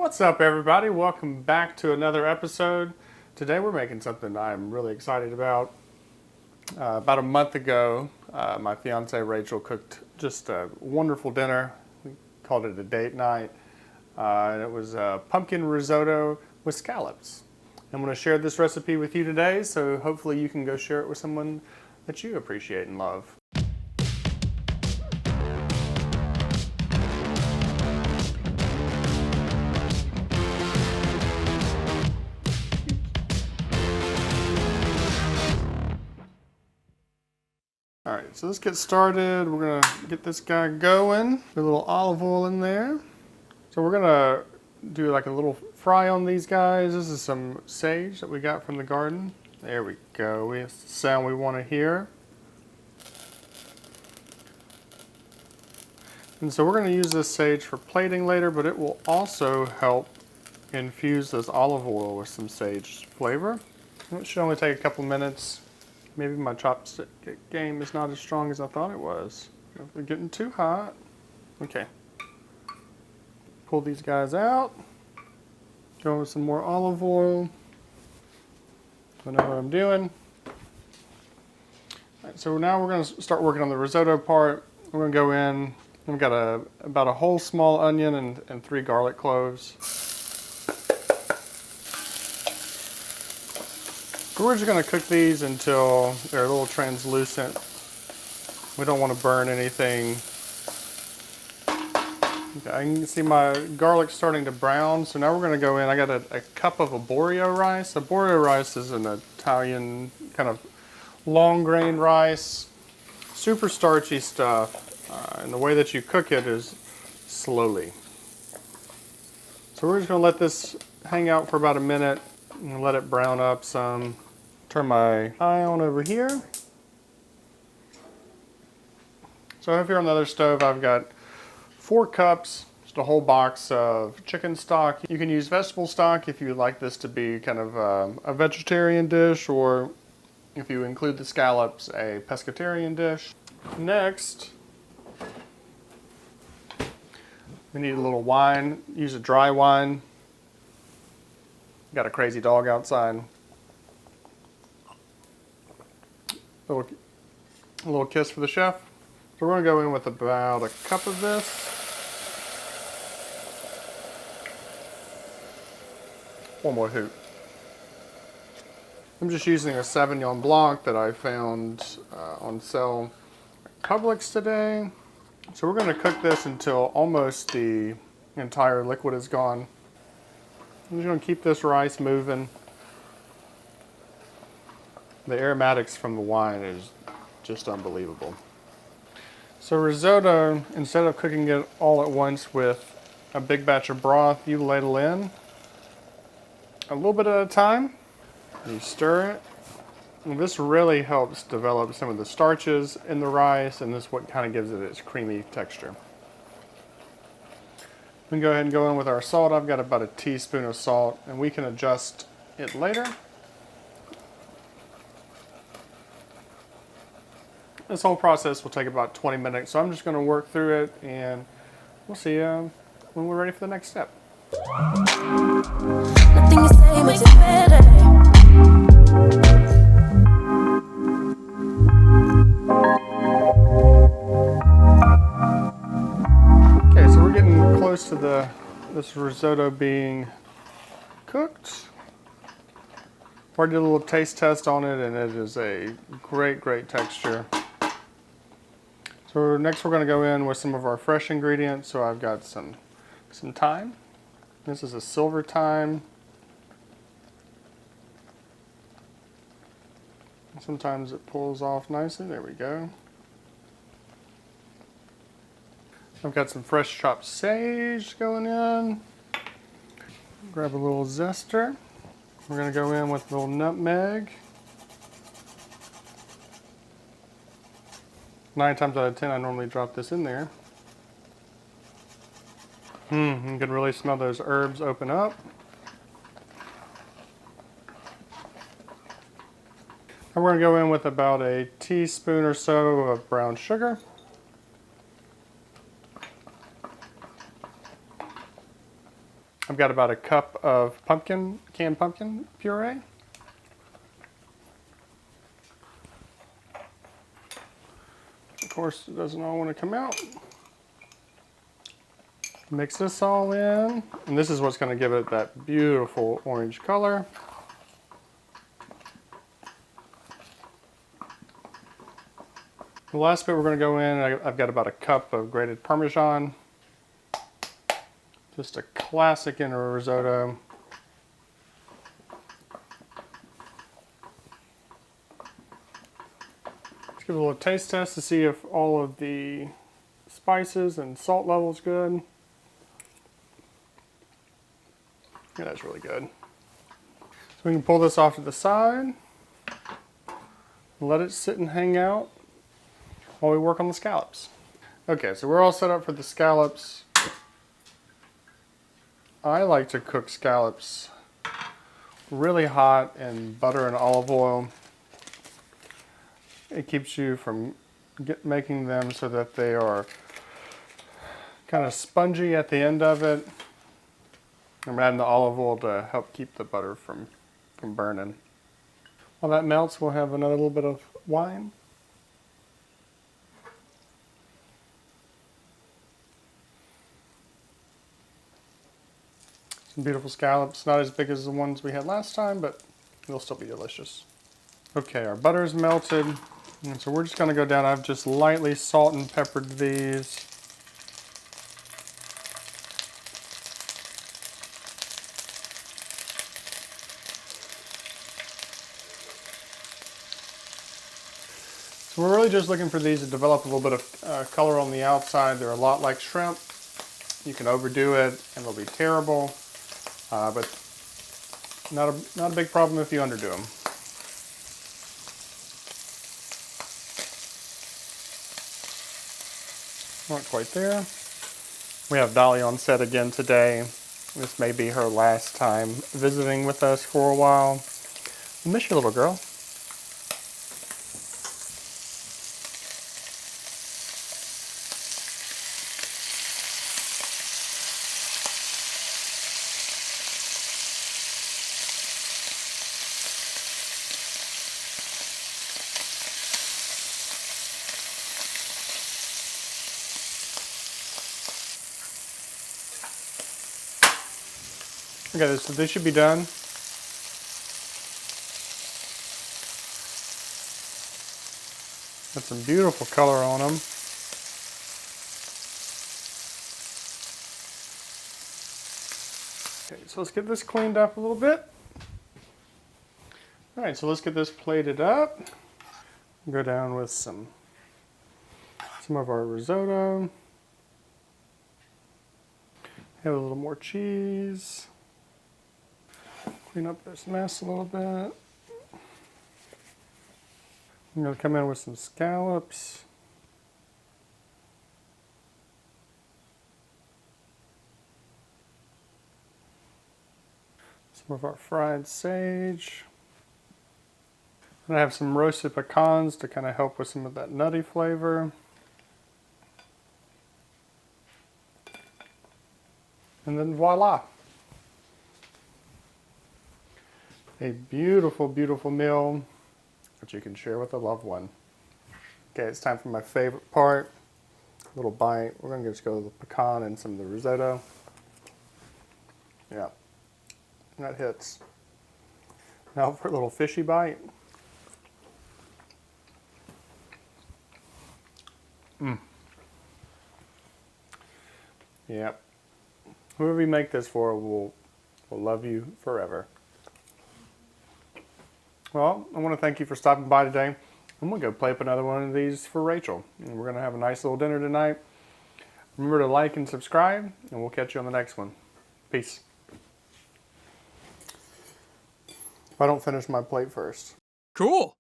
What's up, everybody? Welcome back to another episode. Today we're making something I'm really excited about. About a month ago, my fiance Rachel cooked just a wonderful dinner. We called it a date night. And it was pumpkin risotto with scallops. I'm going to share this recipe with you today, so hopefully you can go share it with someone that you appreciate and love. Alright, so let's get started. We're going to get this guy going. Put a little olive oil in there. So we're going to do like a little fry on these guys. This is some sage that we got from the garden. There we go. That's the sound we want to hear. And so we're going to use this sage for plating later, but it will also help infuse this olive oil with some sage flavor. It should only take a couple minutes. Maybe my chopstick game is not as strong as I thought it was. We're getting too hot. Okay. Pull these guys out. Go with some more olive oil. I know what I'm doing. Right, so now we're going to start working on the risotto part. We're going to go in. We've got about a whole small onion and 3 garlic cloves. We're just going to cook these until they're a little translucent. We don't want to burn anything. Okay, I can see my garlic starting to brown, so now we're going to go in. I got a cup of arborio rice. Arborio rice is an Italian kind of long grain rice, super starchy stuff, and the way that you cook it is slowly. So we're just going to let this hang out for about a minute and let it brown up some. Turn my eye on over here. So over here on the other stove, I've got 4 cups, just a whole box of chicken stock. You can use vegetable stock if you like this to be kind of a vegetarian dish, or if you include the scallops, a pescatarian dish. Next, we need a little wine. Use a dry wine. Got a crazy dog outside. A little kiss for the chef. So we're going to go in with about a cup of this. One more hoot. I'm just using a Sauvignon Blanc that I found on sale at Publix today. So we're going to cook this until almost the entire liquid is gone. I'm just going to keep this rice moving. The aromatics from the wine is just unbelievable. So risotto, instead of cooking it all at once with a big batch of broth, you ladle in a little bit at a time. You stir it. And this really helps develop some of the starches in the rice, and this is what kind of gives it its creamy texture. We can go ahead and go in with our salt. I've got about a teaspoon of salt, and we can adjust it later. This whole process will take about 20 minutes, so I'm just going to work through it, and we'll see you when we're ready for the next step. Nothing you say makes it better. Okay, so we're getting close to this risotto being cooked. Already did a little taste test on it, and it is a great texture. So next we're going to go in with some of our fresh ingredients. So I've got some thyme. This is a silver thyme. Sometimes it pulls off nicely. There we go. I've got some fresh chopped sage going in. Grab a little zester. We're going to go in with a little nutmeg. 9 times out of 10, I normally drop this in there. You can really smell those herbs open up. And we're going to go in with about a teaspoon or so of brown sugar. I've got about a cup of canned pumpkin puree. Of course, it doesn't all want to come out. Mix this all in, and this is what's going to give it that beautiful orange color. The last bit we're going to go in, I've got about a cup of grated Parmesan. Just a classic in a risotto. Let's give it a little taste test to see if all of the spices and salt level's good. Yeah, that's really good. So we can pull this off to the side, let it sit and hang out while we work on the scallops. Okay, so we're all set up for the scallops. I like to cook scallops really hot in butter and olive oil. It keeps you from making them so that they are kind of spongy at the end of it. I'm adding the olive oil to help keep the butter from burning. While that melts, we'll have another little bit of wine. Some beautiful scallops, not as big as the ones we had last time, but they'll still be delicious. Okay, our butter is melted, and so we're just going to go down. I've just lightly salt and peppered these. So we're really just looking for these to develop a little bit of color on the outside. They're a lot like shrimp. You can overdo it and they'll be terrible, but not a big problem if you underdo them. Not quite there. We have Dolly on set again today. This may be her last time visiting with us for a while. I miss you, little girl. Okay, so they should be done. Got some beautiful color on them. Okay, so let's get this cleaned up a little bit. All right, so let's get this plated up. Go down with some of our risotto. Have a little more cheese. Clean up this mess a little bit. I'm going to come in with some scallops. Some of our fried sage. And I have some roasted pecans to kind of help with some of that nutty flavor. And then voila. A beautiful, beautiful meal that you can share with a loved one. Okay, it's time for my favorite part. A little bite. We're going to just go with the pecan and some of the risotto. Yeah, that hits. Now for a little fishy bite. Yep. Whoever we make this for will love you forever. Well, I want to thank you for stopping by today. I'm going to go play up another one of these for Rachel. And we're going to have a nice little dinner tonight. Remember to like and subscribe, and we'll catch you on the next one. Peace. If I don't finish my plate first. Cool.